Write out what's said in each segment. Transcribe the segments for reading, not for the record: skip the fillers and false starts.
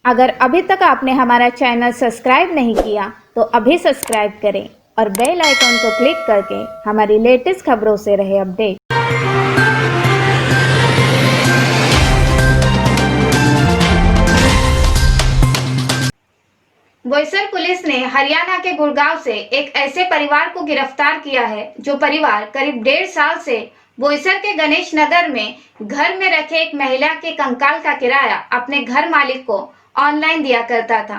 अगर अभी तक आपने हमारा चैनल सब्सक्राइब नहीं किया तो अभी सब्सक्राइब करें और बेल आइकॉन को क्लिक करके हमारी लेटेस्ट खबरों से रहे अपडेट। बोईसर पुलिस ने हरियाणा के गुड़गांव से एक ऐसे परिवार को गिरफ्तार किया है जो परिवार करीब 1.5 साल से बोईसर के गणेश नगर में घर में रखे एक महिला के कंकाल का किराया अपने घर मालिक को ऑनलाइन दिया करता था।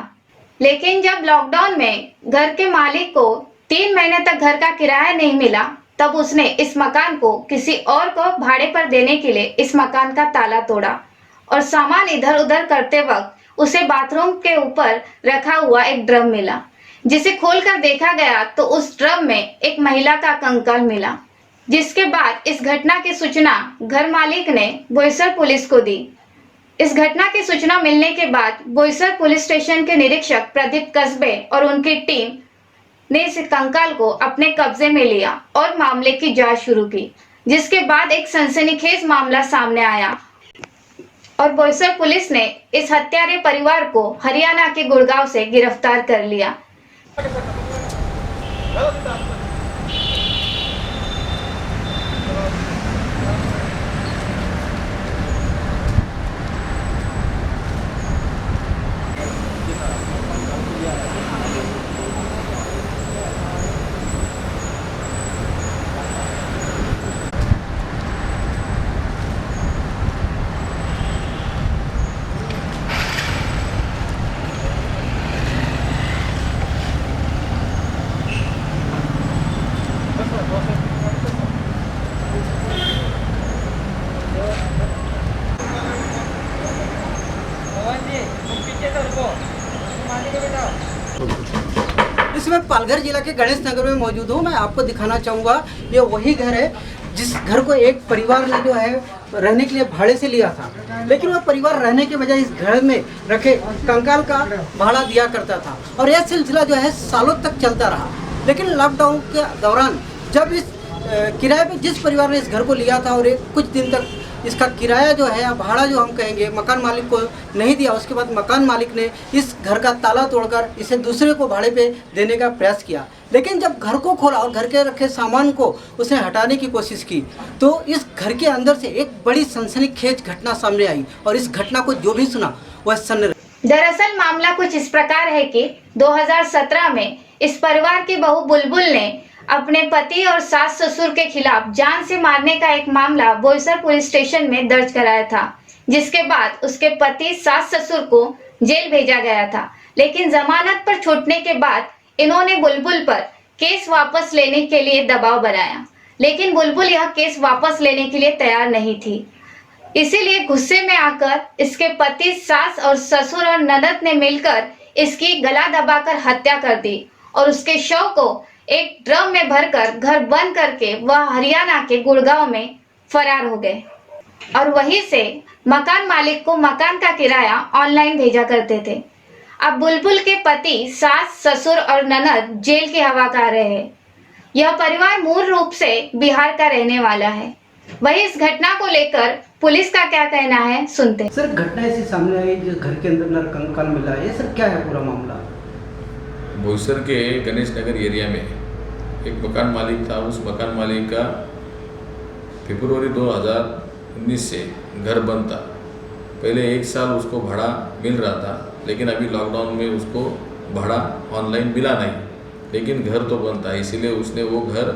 लेकिन जब लॉकडाउन में घर के मालिक को 3 महीने तक घर का किराया नहीं मिला, तब उसने इस मकान को किसी और को भाड़े पर देने के लिए इस मकान का ताला तोड़ा और सामान इधर उधर करते वक्त उसे बाथरूम के ऊपर रखा हुआ एक ड्रम मिला, जिसे खोलकर देखा गया तो उस ड्रम में एक महिला का कंकाल मिला। जिसके बाद इस घटना की सूचना घर मालिक ने बोईसर पुलिस को दी। इस घटना की सूचना मिलने के बाद बोईसर पुलिस स्टेशन के निरीक्षक प्रदीप कस्बे और उनकी टीम ने इस कंकाल को अपने कब्जे में लिया और मामले की जांच शुरू की, जिसके बाद एक सनसनीखेज मामला सामने आया और बोईसर पुलिस ने इस हत्यारे परिवार को हरियाणा के गुड़गांव से गिरफ्तार कर लिया। इसमें पालघर जिला के गणेश नगर में मौजूद हूँ। मैं आपको दिखाना चाहूँगा, ये वही घर है जिस घर को एक परिवार ने जो है रहने के लिए भाड़े से लिया था, लेकिन वह परिवार रहने के बजाय इस घर में रखे कंकाल का भाड़ा दिया करता था और यह सिलसिला जो है सालों तक चलता रहा। लेकिन लॉकडाउन के दौरान जब इस किराए पे जिस परिवार ने इस घर को लिया था और कुछ दिन तक इसका किराया जो है भाड़ा जो हम कहेंगे मकान मालिक को नहीं दिया, उसके बाद मकान मालिक ने इस घर का ताला तोड़कर इसे दूसरे को भाड़े पे देने का प्रयास किया। लेकिन जब घर को खोला और घर के रखे सामान को उसने हटाने की कोशिश की तो इस घर के अंदर से एक बड़ी सनसनीखेज घटना सामने आई और इस घटना को जो भी सुना वह सन्न। दरअसल मामला कुछ इस प्रकार है कि 2017 में इस परिवार की बहू बुलबुल ने अपने पति और सास ससुर के खिलाफ जान से मारने का एक मामला बोईसर पुलिस स्टेशन में दर्ज कराया था, जिसके बाद उसके पति सास ससुर को जेल भेजा गया था। लेकिन जमानत पर छूटने के बाद इन्होंने बुलबुल पर केस वापस लेने के लिए दबाव बनाया, लेकिन बुलबुल यह केस वापस लेने के लिए तैयार नहीं थी। इसीलिए गुस्से में आकर इसके पति, सास और ससुर और ननद ने मिलकर इसकी गला दबाकर हत्या कर दी और उसके शव को एक ड्रम में भरकर घर बंद करके वह हरियाणा के गुड़गांव में फरार हो गए और वहीं से मकान मालिक को मकान का किराया ऑनलाइन भेजा करते थे। अब बुलबुल के पति, सास, ससुर और ननद जेल की हवा खा रहे हैं। यह परिवार मूल रूप से बिहार का रहने वाला है। वही इस घटना को लेकर पुलिस का क्या कहना है, सुनते हैं। सर, घटना ऐसी सामने आई जो घर के अंदर कंकाल मिला है, सर क्या है पूरा मामला? बोईसर के गणेश नगर एरिया में एक मकान मालिक था। उस मकान मालिक का फरवरी 2019 से घर बंद था। पहले 1 साल उसको भाड़ा मिल रहा था, लेकिन अभी लॉकडाउन में उसको भाड़ा ऑनलाइन मिला नहीं, लेकिन घर तो बंद था। इसीलिए उसने वो घर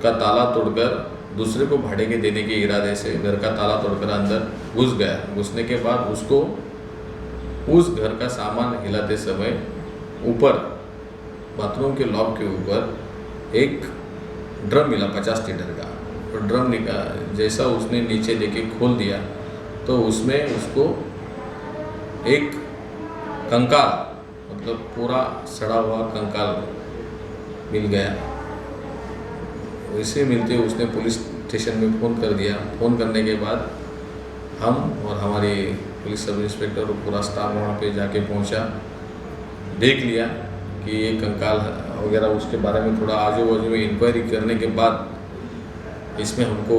का ताला तोड़कर दूसरे को भाड़े के देने के इरादे से घर का ताला तोड़कर अंदर घुस गया। घुसने के बाद उसको उस घर का सामान हिलाते समय ऊपर बाथरूम के लॉक के ऊपर एक ड्रम मिला 50 लीटर का, और ड्रम जैसा उसने नीचे लेके खोल दिया तो उसमें उसको एक कंकाल, मतलब पूरा सड़ा हुआ कंकाल मिल गया। वैसे मिलते उसने पुलिस स्टेशन में फ़ोन कर दिया। फ़ोन करने के बाद हम और हमारी पुलिस सब इंस्पेक्टर और पूरा स्टाफ वहाँ पे जाके पहुँचा, देख लिया कि ये कंकाल वगैरह उसके बारे में थोड़ा आजू बाजू में इंक्वायरी करने के बाद इसमें हमको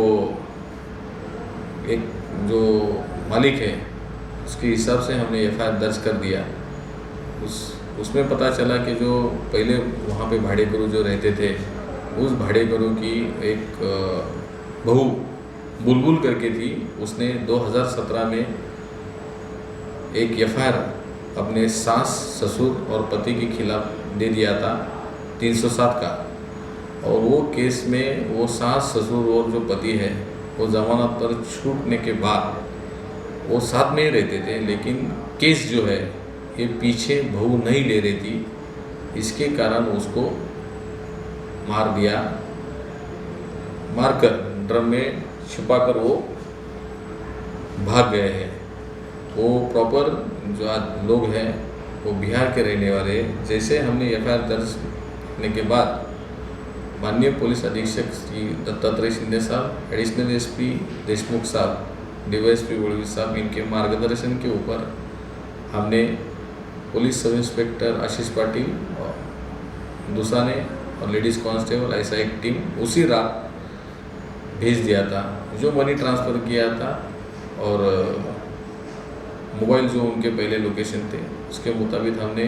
एक जो मालिक है उसके हिसाब से हमने एफआईआर दर्ज कर दिया। उसमें पता चला कि जो पहले वहाँ पे भाड़ेकरू जो रहते थे, उस भाड़ेकरू की एक बहू बुलबुल करके थी, उसने 2017 में एक एफआईआर अपने सास, ससुर और पति के खिलाफ दे दिया था 307 का। और वो केस में वो सास, ससुर और जो पति है वो जमानत पर छूटने के बाद वो साथ में ही रहते थे, लेकिन केस जो है ये पीछे बहू नहीं ले रही थी, इसके कारण उसको मार दिया। मारकर ड्रम में छुपाकर वो भाग गए हैं। वो प्रॉपर जो आज लोग हैं वो बिहार के रहने वाले हैं। जैसे हमने एफआईआर दर्ज करने के बाद माननीय पुलिस अधीक्षक श्री दत्तात्रेय शिंदे साहब, एडिशनल एसपी देशमुख साहब, डीवाईएसपी वड़वी साहब, इनके मार्गदर्शन के ऊपर हमने पुलिस सब इंस्पेक्टर आशीष पाटिल और दुसाने और लेडीज़ कांस्टेबल ऐसा एक टीम उसी रात भेज दिया था, जो मनी ट्रांसफ़र किया था और मोबाइल जो उनके पहले लोकेशन थे उसके मुताबिक हमने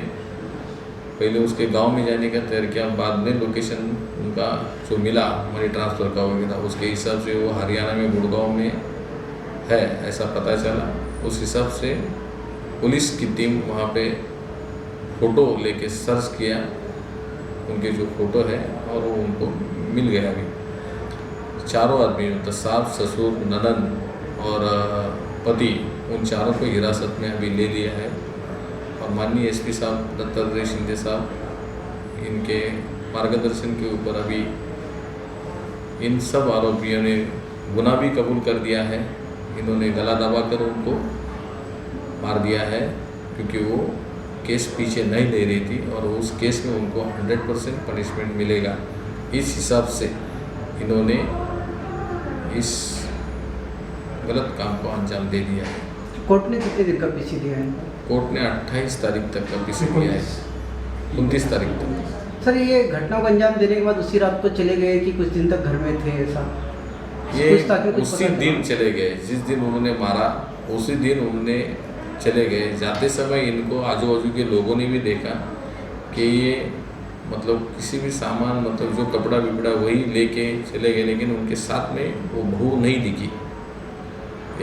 पहले उसके गांव में जाने का तय किया। बाद में लोकेशन उनका जो मिला मनी ट्रांसफ़र का वगैरह, उसके हिसाब से वो हरियाणा में गुड़गांव में है ऐसा पता चला। उस हिसाब से पुलिस की टीम वहाँ पे फ़ोटो लेके सर्च किया, उनके जो फ़ोटो है, और वो उनको मिल गया। अभी चारों आदमी मतलब सास, ससुर, ननद और पति, उन चारों को हिरासत में अभी ले लिया है। और माननीय एसपी साहब दत्तात्रेय शिंदे साहब, इनके मार्गदर्शन के ऊपर अभी इन सब आरोपियों ने गुनाह भी कबूल कर दिया है। इन्होंने गला दबाकर उनको मार दिया है, क्योंकि वो केस पीछे नहीं ले रही थी और उस केस में उनको 100% पनिशमेंट मिलेगा। इस हिसाब से इन्होंने इस गलत काम को अंजाम दे दिया है। कोर्ट ने कितने दिन का पीछे दिया है? कोर्ट ने 28 तारीख तक का पीछे दिया है, 29 तारीख तक। सर, ये घटना को अंजाम देने के बाद उसी रात को चले गए कि कुछ दिन तक घर में थे? ऐसा ये उसी दिन चले गए, जिस दिन उन्होंने मारा उसी दिन उन्होंने चले गए। जाते समय इनको आजू बाजू के लोगों ने भी देखा कि ये मतलब किसी भी सामान, मतलब जो कपड़ा विपड़ा वही लेके चले गए, लेकिन उनके साथ में वो बहू नहीं दिखी।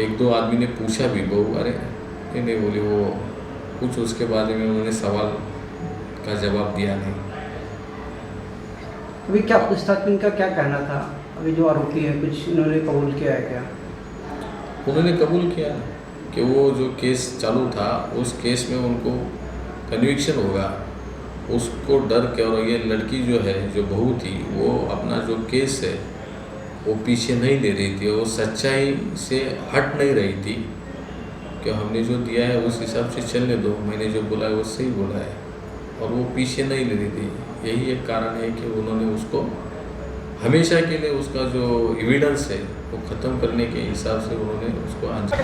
एक दो आदमी ने पूछा भी, बहू अरे नहीं बोली वो कुछ, उसके बारे में उन्होंने सवाल का जवाब दिया नहीं। अभी क्या पूछताछ इनका क्या कहना था? अभी जो आरोपी है कुछ इन्होंने कबूल किया है क्या? उन्होंने कबूल किया कि वो जो केस चालू था उस केस में उनको कन्विक्शन होगा, उसको डर के। और ये लड़की जो है, जो बहू थी, वो अपना जो केस है वो पीछे नहीं ले रही थी, वो सच्चाई से हट नहीं रही थी कि हमने जो दिया है उस हिसाब से चलने दो, मैंने जो बोला है वो सही बोला है, और वो पीछे नहीं ले रही थी। यही एक कारण है कि उन्होंने उसको हमेशा के लिए उसका जो एविडेंस है वो ख़त्म करने के हिसाब से उन्होंने उसको आंसर